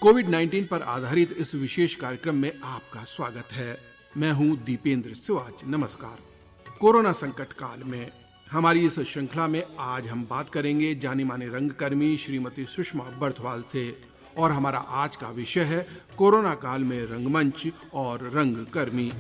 कोविड-19 पर आधारित इस विशेष कार्यक्रम में आपका स्वागत है। मैं हूं दीपेंद्र सिवाच। नमस्कार। कोरोना संकट काल में हमारी इस श्रृंखला में आज हम बात करेंगे जानी माने रंगकर्मी श्रीमती सुषमा बर्थवाल से और हमारा आज का विषय है कोरोना काल में रंगमंच और रंगकर्मी।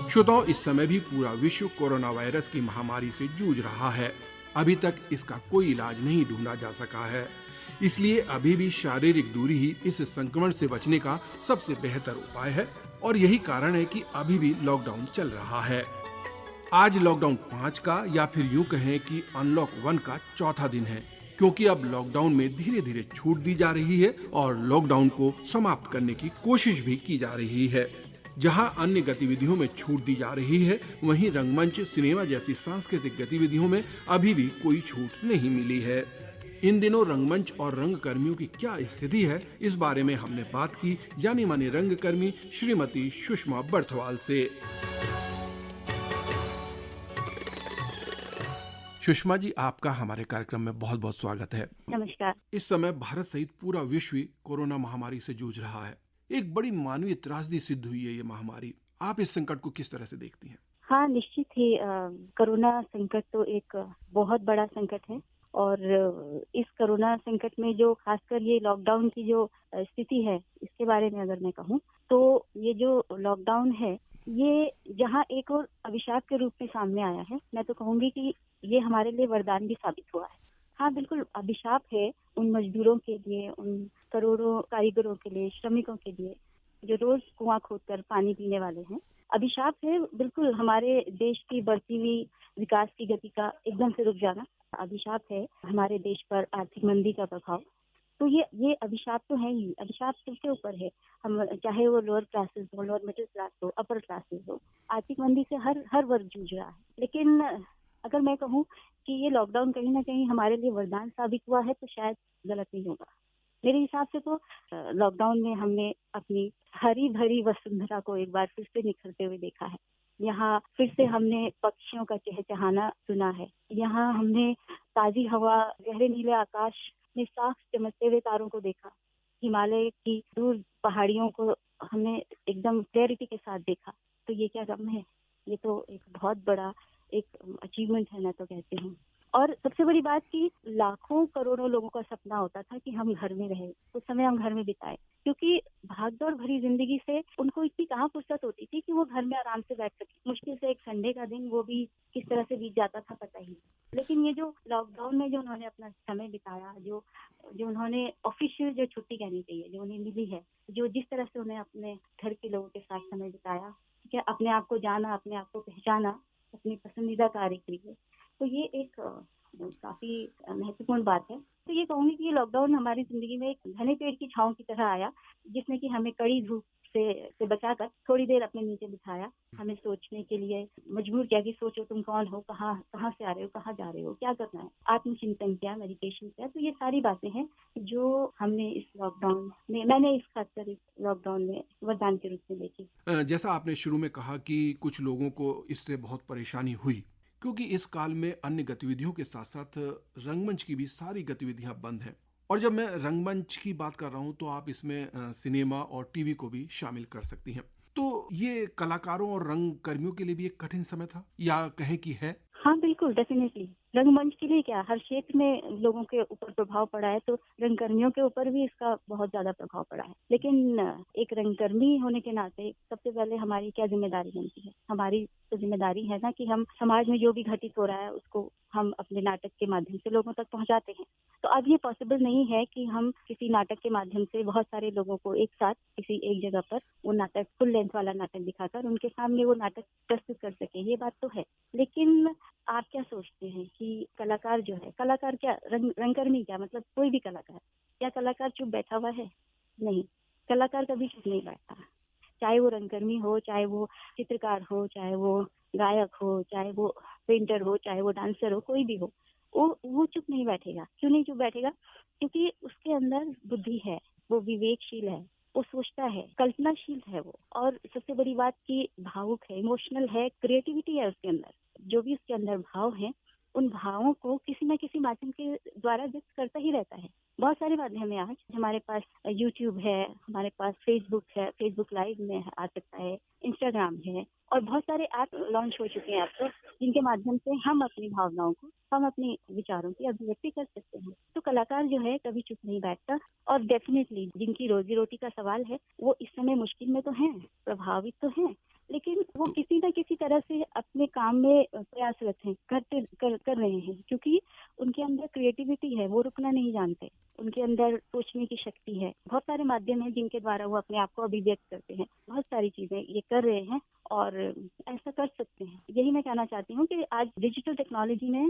श्रोताओं, इस समय भी पूरा विश्व कोरोना वायरस की महामारी से जूझ रहा है। अभी तक इसका कोई इलाज नहीं ढूंढा जा सका है। इसलिए अभी भी शारीरिक दूरी ही इस संक्रमण से बचने का सबसे बेहतर उपाय है और यही कारण है कि अभी भी लॉकडाउन चल रहा है। आज लॉकडाउन 5 का या फिर यूं कहें कि अनलॉक 1 का चौथा दिन है, क्योंकि अब लॉकडाउन में धीरे धीरे छूट दी जा रही है और लॉकडाउन को समाप्त करने की कोशिश भी की जा रही है। जहां अन्य गतिविधियों में छूट दी जा रही है, वहीं रंगमंच, सिनेमा जैसी सांस्कृतिक गतिविधियों में अभी भी कोई छूट नहीं मिली है। इन दिनों रंगमंच और रंगकर्मियों की क्या स्थिति है, इस बारे में हमने बात की जानी मानी रंगकर्मी श्रीमती सुषमा बर्थवाल से। सुषमा जी, आपका हमारे कार्यक्रम में बहुत बहुत स्वागत है। नमस्कार। इस समय भारत सहित पूरा विश्व कोरोना महामारी से जूझ रहा है। एक बड़ी मानवीय त्रासदी सिद्ध हुई है ये महामारी। आप इस संकट को किस तरह से देखती हैं? हाँ, निश्चित ही कोरोना संकट तो एक बहुत बड़ा संकट है और इस कोरोना संकट में जो खासकर ये लॉकडाउन की जो स्थिति है, इसके बारे में अगर मैं कहूँ तो ये जो लॉकडाउन है, ये जहाँ एक और अभिशाप के रूप में सामने आया है, मैं तो कहूँगी कि ये हमारे लिए वरदान भी साबित हुआ है। हाँ, बिल्कुल अभिशाप है उन मजदूरों के लिए, उन करोड़ों कारीगरों के लिए, श्रमिकों के लिए जो रोज कुआं खोदकर पानी पीने वाले हैं। अभिशाप है बिल्कुल हमारे देश की बढ़ती हुई विकास की गति का एकदम से रुक जाना। अभिशाप है हमारे देश पर आर्थिक मंदी का प्रभाव। तो ये अभिशाप तो है ही। अभिशाप सबके ऊपर है, हम चाहे वो लोअर क्लासेस हो, लोअर मिडिल क्लास हो, अपर क्लासेस हो। आर्थिक मंदी से हर वर्ग जूझ रहा है। लेकिन अगर मैं कहूँ कि ये लॉकडाउन कहीं ना कहीं हमारे लिए वरदान साबित हुआ है तो शायद गलत नहीं होगा। मेरे हिसाब से तो लॉकडाउन में हमने अपनी हरी भरी वसुंधरा को एक बार फिर से निखरते हुए देखा है। यहाँ फिर से हमने पक्षियों का चहचहाना सुना है। यहाँ हमने ताजी हवा, गहरे नीले आकाश में साफ चमकते हुए तारों को देखा। हिमालय की दूर पहाड़ियों को हमने एकदम क्लैरिटी के साथ देखा। तो ये क्या गम है? ये तो एक बहुत बड़ा एक अचीवमेंट है, मैं तो कहती हूँ। और सबसे बड़ी बात कि लाखों करोड़ों लोगों का सपना होता था कि हम घर में रहें, कुछ समय हम घर में बिताएं, क्योंकि भागदौड़ भरी जिंदगी से उनको इतनी कहाँ फुर्सत होती थी कि वो घर में आराम से बैठ सके। मुश्किल से एक संडे का दिन, वो भी किस तरह से बीत जाता था पता ही नहीं। लेकिन ये जो लॉकडाउन में जो उन्होंने अपना समय बिताया, जो उन्होंने ऑफिशियल जो छुट्टी कहनी चाहिए जो उन्हें मिली है, जो जिस तरह से उन्हें अपने घर के लोगों के साथ समय बिताया, ठीक है, अपने आप को जाना, अपने आप को पहचाना, अपनी पसंदीदा कार्य के लिए, तो ये एक काफी महत्वपूर्ण बात है। तो ये कहूंगी कि ये लॉकडाउन हमारी जिंदगी में एक घने पेड़ की छांव की तरह आया, जिसने कि हमें कड़ी धूप से बचाकर थोड़ी देर अपने नीचे बिठाया, हमें सोचने के लिए मजबूर किया कि सोचो तुम कौन हो, कहाँ से आ रहे हो, कहाँ जा रहे हो, क्या करना है, आत्मचिंतन किया, मेडिटेशन किया। तो ये सारी बातें हैं जो हमने इस लॉकडाउन में, मैंने इस खासकर इस लॉकडाउन में वरदान के रूप में देखी। जैसा आपने शुरू में कहा कि कुछ लोगों को इससे बहुत परेशानी हुई, क्योंकि इस काल में अन्य गतिविधियों के साथ साथ रंगमंच की भी सारी गतिविधियां बंद हैं। और जब मैं रंगमंच की बात कर रहा हूं तो आप इसमें सिनेमा और टीवी को भी शामिल कर सकती हैं। तो ये कलाकारों और रंगकर्मियों के लिए भी एक कठिन समय था, या कहें कि है? हाँ, बिल्कुल, डेफिनेटली। रंगमंच के लिए क्या, हर क्षेत्र में लोगों के ऊपर प्रभाव पड़ा है, तो रंगकर्मियों के ऊपर भी इसका बहुत ज्यादा प्रभाव पड़ा है। लेकिन एक रंगकर्मी होने के नाते सबसे पहले हमारी क्या जिम्मेदारी बनती है? हमारी तो जिम्मेदारी है ना कि हम समाज में जो भी घटित हो रहा है उसको हम अपने नाटक के माध्यम से लोगों तक पहुंचाते हैं। तो अब ये पॉसिबल नहीं है कि हम किसी नाटक के माध्यम से बहुत सारे लोगों को एक साथ किसी एक जगह पर वो नाटक, फुल लेंथ वाला नाटक दिखाकर उनके सामने वो नाटक प्रस्तुत कर सके। ये बात तो है। लेकिन आप क्या सोचते हैं कि कलाकार जो है, कलाकार क्या, रंगकर्मी क्या, मतलब कोई भी कलाकार, क्या कलाकार चुप बैठा हुआ है? नहीं, कलाकार कभी चुप नहीं बैठता। चाहे वो रंगकर्मी हो, चाहे वो चित्रकार हो, चाहे वो गायक हो, चाहे वो पेंटर हो, चाहे वो डांसर हो, कोई भी हो, वो चुप नहीं बैठेगा। क्यों नहीं चुप बैठेगा? क्योंकि उसके अंदर बुद्धि है, वो विवेकशील है, वो सोचता है, कल्पनाशील है वो, और सबसे बड़ी बात कि भावुक है, इमोशनल है, क्रिएटिविटी है उसके अंदर। जो भी उसके अंदर भाव हैं, उन भावों को किसी न किसी माध्यम के द्वारा व्यक्त करता ही रहता है। बहुत सारे माध्यम है आज, हमारे पास यूट्यूब है, हमारे पास फेसबुक है, फेसबुक लाइव में आ सकता है, इंस्टाग्राम है, और बहुत सारे ऐप लॉन्च हो चुके हैं अब तो, जिनके माध्यम से हम अपनी भावनाओं को, हम अपने विचारों की अभिव्यक्ति कर सकते हैं। तो कलाकार जो है कभी चुप नहीं बैठता, और डेफिनेटली जिनकी रोजी रोटी का सवाल है, वो इस समय मुश्किल में तो हैं, प्रभावित तो हैं, लेकिन वो तो किसी न किसी तरह से अपने काम में प्रयासरत हैं, कर रहे हैं, क्योंकि उनके अंदर क्रिएटिविटी है, वो रुकना नहीं जानते, उनके अंदर सोचने की शक्ति है। बहुत सारे माध्यम हैं जिनके द्वारा वो अपने आप को अभिव्यक्त करते हैं। बहुत सारी चीजें ये कर रहे हैं और ऐसा कर सकते हैं। यही मैं कहना चाहती हूँ कि आज डिजिटल टेक्नोलॉजी ने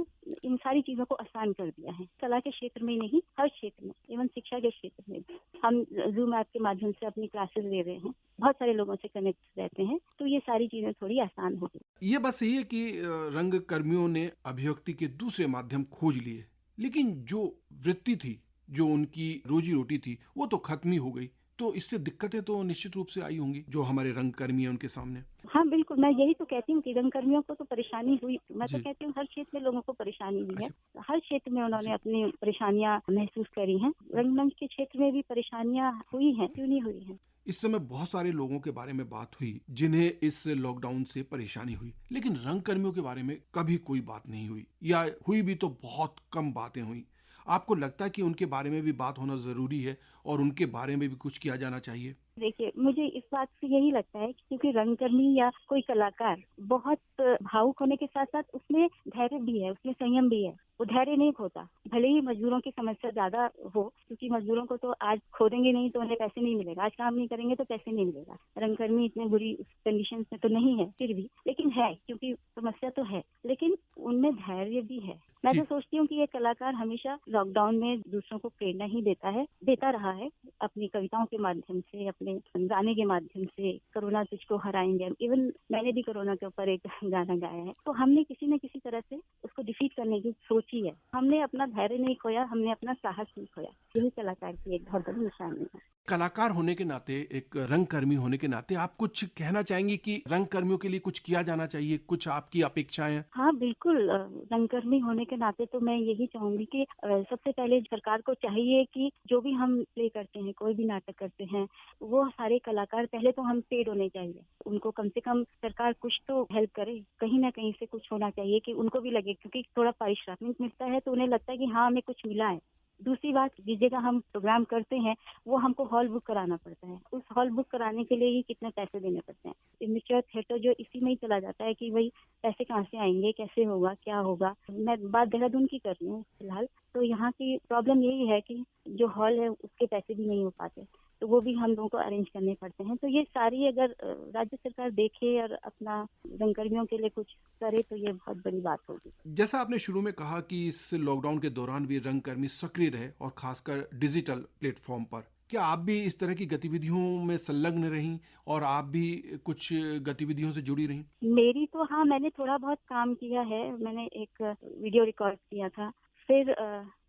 इन सारी चीजों को आसान कर दिया है। कला के क्षेत्र में ही नहीं, हर क्षेत्र में, एवं शिक्षा के क्षेत्र में भी। हम जूम ऐप के माध्यम से अपनी क्लासेस ले रहे हैं, बहुत सारे लोगों से कनेक्ट रहते हैं, तो ये सारी चीजें थोड़ी आसान हो गई। ये बात सही है कि रंग कर्मियों ने अभिव्यक्ति के दूसरे माध्यम खोज लिए, लेकिन जो वृत्ति थी, जो उनकी रोजी रोटी थी, वो तो खत्म ही हो गई। तो इससे दिक्कतें तो निश्चित रूप से आई होंगी जो हमारे रंग कर्मी हैं उनके सामने। हाँ बिल्कुल, मैं यही तो कहती हूँ कि रंगकर्मियों को तो परेशानी हुई। मैं तो जी। कहती हूँ हर क्षेत्र में लोगों को परेशानी हुई है, अच्छा। हर क्षेत्र में उन्होंने जी। अपनी परेशानियां महसूस करी हैं। रंगमंच के क्षेत्र में भी परेशानियां हुई हैं, क्यों नहीं हुई हैं? इस समय बहुत सारे लोगों के बारे में बात हुई जिन्हें इस लॉकडाउन से परेशानी हुई, लेकिन रंग कर्मियों के बारे में कभी कोई बात नहीं हुई, या हुई भी तो बहुत कम बातें हुई। आपको लगता है कि उनके बारे में भी बात होना जरूरी है और उनके बारे में भी कुछ किया जाना चाहिए? देखिए, मुझे इस बात से यही लगता है कि क्योंकि रंगकर्मी या कोई कलाकार बहुत भावुक होने के साथ साथ उसमें धैर्य भी है, उसमें संयम भी है। वो धैर्य नहीं खोता, भले ही मजदूरों की समस्या ज्यादा हो, क्योंकि मजदूरों को तो आज खोदेंगे नहीं तो उन्हें पैसे नहीं मिलेगा, आज काम नहीं करेंगे तो पैसे नहीं मिलेगा। रंगकर्मी इतनी बुरी कंडीशन में तो नहीं है फिर भी, लेकिन है, क्योंकि समस्या तो है, लेकिन उनमें धैर्य भी है। मैं जी। तो सोचती हूँ कि ये कलाकार हमेशा लॉकडाउन में दूसरों को प्रेरणा ही देता है, देता रहा है, अपनी कविताओं के माध्यम से, अपने गाने के माध्यम से। कोरोना तुझको हराएंगे, इवन मैंने भी कोरोना के ऊपर एक गाना गाया है। तो हमने किसी न किसी तरह से उसको डिफीट करने की सोची है। हमने अपना धैर्य नहीं खोया, हमने अपना साहस नहीं खोया। यही कलाकार की एक बहुत बड़ी निशानी है। कलाकार होने के नाते, एक रंग कर्मी होने के नाते आप कुछ कहना चाहेंगी कि रंग कर्मियों के लिए कुछ किया जाना चाहिए, कुछ आपकी अपेक्षाएं? हाँ बिल्कुल, रंगकर्मी होने के नाते तो मैं यही चाहूंगी कि सबसे पहले सरकार को चाहिए कि जो भी हम प्ले करते हैं, कोई भी नाटक करते हैं, वो सारे कलाकार पहले तो हम पेड होने चाहिए। उनको कम से कम सरकार कुछ तो हेल्प करे, कहीं ना कहीं से कुछ होना चाहिए कि उनको भी लगे, क्योंकि थोड़ा पारिश्रमिक मिलता है तो उन्हें लगता है कि हाँ हमें कुछ मिला है। दूसरी बात, जिस जगह हम प्रोग्राम करते हैं वो हमको हॉल बुक कराना पड़ता है। उस हॉल बुक कराने के लिए ही कितने पैसे देने पड़ते हैं। इमेच्योर थिएटर जो इसी में ही चला जाता है कि भाई पैसे कहाँ से आएंगे, कैसे होगा, क्या होगा। मैं बात देहरादून की कर रही हूँ फिलहाल, तो यहाँ की प्रॉब्लम यही है कि जो हॉल है उसके पैसे भी नहीं हो पाते, तो वो भी हम लोगों को अरेंज करने पड़ते हैं। तो ये सारी अगर राज्य सरकार देखे और अपना रंगकर्मियों के लिए कुछ करे तो ये बहुत बड़ी बात होगी। जैसा आपने शुरू में कहा कि इस लॉकडाउन के दौरान भी रंग कर्मी सक्रिय रहे, और खासकर डिजिटल प्लेटफॉर्म पर, क्या आप भी इस तरह की गतिविधियों में संलग्न रहीं और आप भी कुछ गतिविधियों से जुड़ी रहीं? मेरी तो हाँ, मैंने थोड़ा बहुत काम किया है। मैंने एक वीडियो रिकॉर्ड किया था। फिर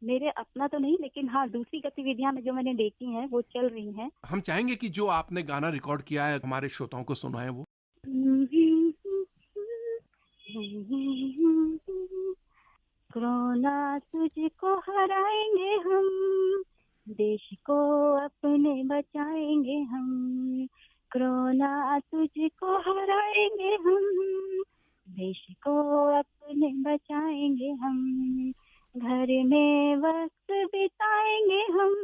मेरे अपना तो नहीं, लेकिन हाँ दूसरी गतिविधियां जो मैंने देखी हैं वो चल रही हैं। हम चाहेंगे कि जो आपने गाना रिकॉर्ड किया है हमारे श्रोताओं को सुनाएं वो। कोरोना तुझको हराएंगे हम, देश को अपने बचाएंगे हम। कोरोना तुझको हराएंगे हम, देश को अपने बचाएंगे हम। घर में वक्त बिताएंगे हम,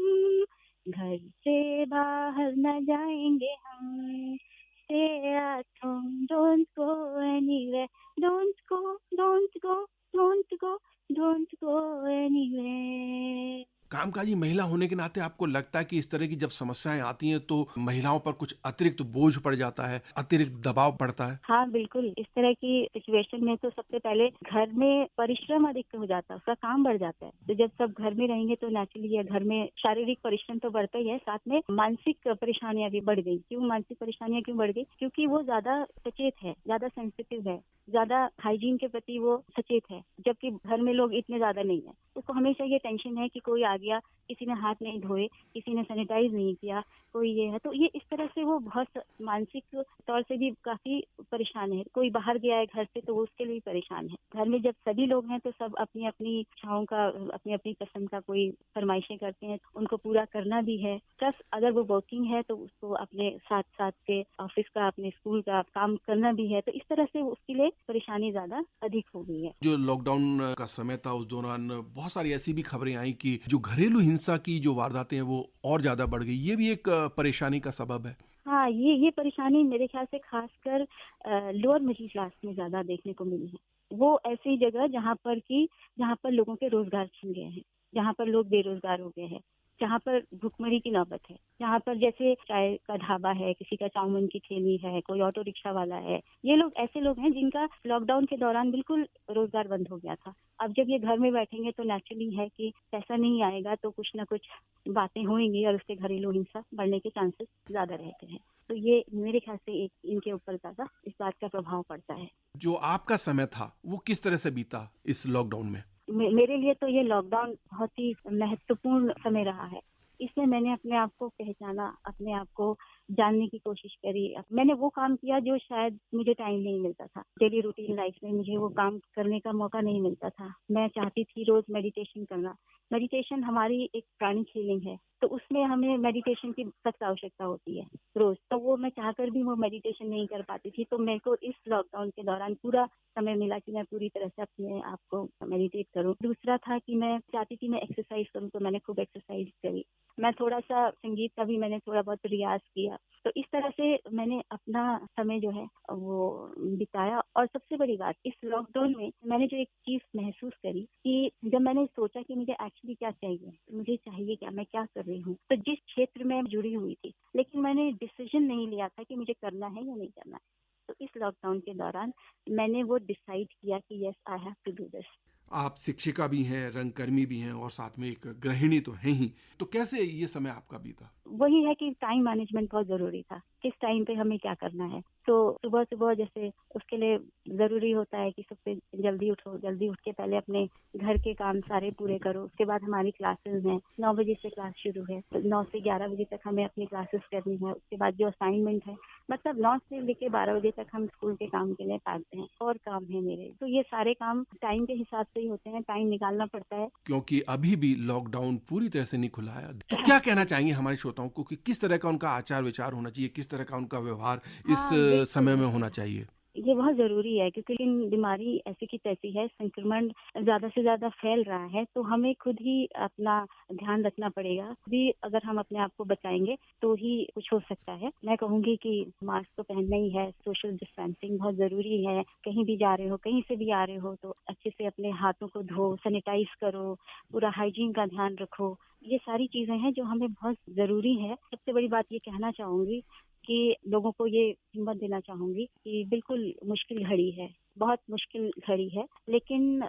घर से बाहर न जाएंगे हम। Stay at home, don't go anywhere, don't go, don't go, don't go, don't go anywhere. कामकाजी महिला होने के नाते आपको लगता है कि इस तरह की जब समस्याएं आती हैं तो महिलाओं पर कुछ अतिरिक्त बोझ पड़ जाता है, अतिरिक्त दबाव पड़ता है? हाँ बिल्कुल, इस तरह की सिचुएशन में तो सबसे पहले घर में परिश्रम अधिक हो जाता है, उसका काम बढ़ जाता है। तो जब सब घर में रहेंगे तो नेचुरली घर में शारीरिक परिश्रम तो बढ़ता ही है, साथ में मानसिक परेशानियां भी बढ़ गई। क्यों मानसिक परेशानियां क्यों बढ़ गई? क्योंकि वो ज्यादा सचेत है, ज्यादा सेंसिटिव है, ज्यादा हाइजीन के प्रति वो सचेत है, जबकि घर में लोग इतने ज्यादा नहीं है। उसको हमेशा ये टेंशन है कि कोई आ गया, किसी ने हाथ नहीं धोए, किसी ने सैनिटाइज नहीं किया, कोई ये है। तो ये इस तरह से वो बहुत मानसिक तौर से भी काफी परेशान है। कोई बाहर गया है घर से तो वो उसके लिए परेशान है। घर में जब सभी लोग हैं तो सब अपनी अपनी इच्छाओं का, अपनी अपनी पसंद का कोई फरमाइशें करते हैं, उनको पूरा करना भी है। प्लस अगर वो वर्किंग है तो उसको अपने साथ साथ के ऑफिस का, अपने स्कूल का काम करना भी है। तो इस तरह से उसके लिए परेशानी ज्यादा अधिक हो गई है। जो लॉकडाउन का समय था उस दौरान बहुत सारी ऐसी भी खबरें आई कि जो घरेलू हिंसा की जो वारदातें हैं वो और ज्यादा बढ़ गई। ये भी एक परेशानी का सबब है। हाँ, ये परेशानी मेरे ख्याल से खासकर लोअर मिडिल क्लास में ज्यादा देखने को मिली है। वो ऐसी जगह जहाँ पर लोगों के रोजगार छिन गए हैं, जहाँ पर लोग बेरोजगार हो गए हैं, जहाँ पर भुखमरी की नौबत है, जहाँ पर जैसे चाय का ढाबा है, किसी का चाउमीन की ठेली है, कोई ऑटो रिक्शा वाला है। ये लोग ऐसे लोग हैं जिनका लॉकडाउन के दौरान बिल्कुल रोजगार बंद हो गया था। अब जब ये घर में बैठेंगे तो नेचुरली है कि पैसा नहीं आएगा तो कुछ ना कुछ बातें होंगी और उससे घरेलू हिंसा बढ़ने के चांसेस ज्यादा रहते हैं। तो ये मेरे ख्याल से एक इनके ऊपर ज्यादा इस बात का प्रभाव पड़ता है। जो आपका समय था वो किस तरह से बीता इस लॉकडाउन में? मेरे लिए तो ये लॉकडाउन बहुत ही महत्वपूर्ण समय रहा है। इसमें मैंने अपने आप को पहचाना, अपने आप को जानने की कोशिश करी। मैंने वो काम किया जो शायद मुझे टाइम नहीं मिलता था। डेली रूटीन लाइफ में मुझे वो काम करने का मौका नहीं मिलता था। मैं चाहती थी रोज मेडिटेशन करना। मेडिटेशन हमारी एक प्राणिक हीलिंग है, तो उसमें हमें मेडिटेशन की सख्त आवश्यकता होती है रोज। तो वो मैं चाहकर भी वो मेडिटेशन नहीं कर पाती थी। तो मेरे को इस लॉकडाउन के दौरान पूरा समय मिला कि मैं पूरी तरह से अपने आप को मेडिटेट करूं। दूसरा था कि मैं चाहती थी मैं एक्सरसाइज करूं, तो मैंने खूब एक्सरसाइज करी। मैं थोड़ा सा संगीत का भी मैंने थोड़ा बहुत रियाज किया। तो इस तरह से मैंने अपना समय जो है वो बिताया। और सबसे बड़ी बात, इस लॉकडाउन में मैंने जो एक चीज महसूस करी कि जब मैंने सोचा कि मुझे एक्चुअली क्या चाहिए, मुझे चाहिए क्या, मैं क्या कर रही हूँ, तो जिस क्षेत्र में जुड़ी हुई थी, लेकिन मैंने डिसीजन नहीं लिया था कि मुझे करना है या नहीं करना है। तो इस लॉकडाउन के दौरान मैंने वो डिसाइड किया कि yes, I have to do this. आप शिक्षिका भी हैं, रंगकर्मी भी हैं और साथ में एक गृहिणी तो हैं ही। तो कैसे ये समय आपका बीता? वही है कि टाइम मैनेजमेंट बहुत जरूरी था, किस टाइम पे हमें क्या करना है। तो सुबह सुबह जैसे उसके लिए जरूरी होता है कि सबसे जल्दी उठो, जल्दी उठ के पहले अपने घर के काम सारे पूरे करो। उसके बाद हमारी क्लासेस हैं, 9 बजे से क्लास शुरू है, तो 9 से 11 बजे तक हमें अपनी क्लासेस करनी है। उसके बाद जो असाइनमेंट है, मतलब 9 से लेके 12 बजे तक हम स्कूल के काम के लिए भागते हैं। और काम है मेरे, तो ये सारे काम टाइम के हिसाब से ही होते हैं, टाइम निकालना पड़ता है। क्योंकि अभी भी लॉकडाउन पूरी तरह से नहीं खुला है, तो क्या कहना चाहेंगे हमारे श्रोताओं को कि किस तरह का उनका आचार विचार होना चाहिए, किस तरह का उनका व्यवहार इस समय में होना चाहिए? ये बहुत जरूरी है, क्योंकि बीमारी ऐसी की तैसी है, संक्रमण ज्यादा से ज्यादा फैल रहा है। तो हमें खुद ही अपना ध्यान रखना पड़ेगा। भी अगर हम अपने आप को बचाएंगे तो ही कुछ हो सकता है। मैं कहूंगी कि मास्क तो पहनना ही है, सोशल डिस्टेंसिंग बहुत जरूरी है। कहीं भी जा रहे हो, कहीं से भी आ रहे हो, तो अच्छे से अपने हाथों को धो, सैनिटाइज करो, पूरा हाइजीन का ध्यान रखो। ये सारी चीजें हैं जो हमें बहुत जरूरी है। सबसे बड़ी बात ये कहना चाहूंगी कि लोगों को ये हिम्मत देना चाहूंगी कि बिल्कुल मुश्किल घड़ी है, बहुत मुश्किल घड़ी है, लेकिन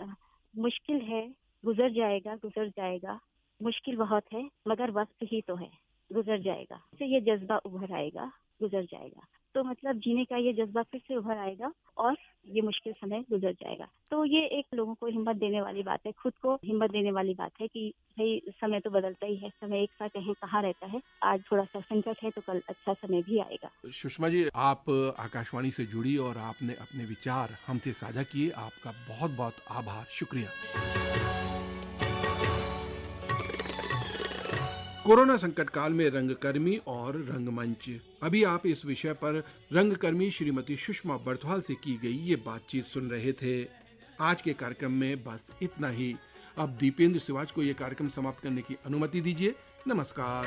मुश्किल है, गुजर जाएगा, गुजर जाएगा। मुश्किल बहुत है मगर वक्त ही तो है, गुजर जाएगा। इससे ये जज्बा उभर आएगा, गुजर जाएगा। तो मतलब जीने का ये जज्बा फिर से उभर आएगा और ये मुश्किल समय गुजर जाएगा। तो ये एक लोगों को हिम्मत देने वाली बात है, खुद को हिम्मत देने वाली बात है कि भाई समय तो बदलता ही है, समय एक सा कहीं कहाँ रहता है। आज थोड़ा सा संकट है तो कल अच्छा समय भी आएगा। सुषमा जी, आप आकाशवाणी से जुड़ी और आपने अपने विचार हमसे साझा किए, आपका बहुत बहुत आभार, शुक्रिया। कोरोना संकट काल में रंगकर्मी और रंगमंच, अभी आप इस विषय पर रंगकर्मी श्रीमती सुषमा बर्थवाल से की गई ये बातचीत सुन रहे थे। आज के कार्यक्रम में बस इतना ही। अब दीपेंद्र सिवाज को ये कार्यक्रम समाप्त करने की अनुमति दीजिए। नमस्कार।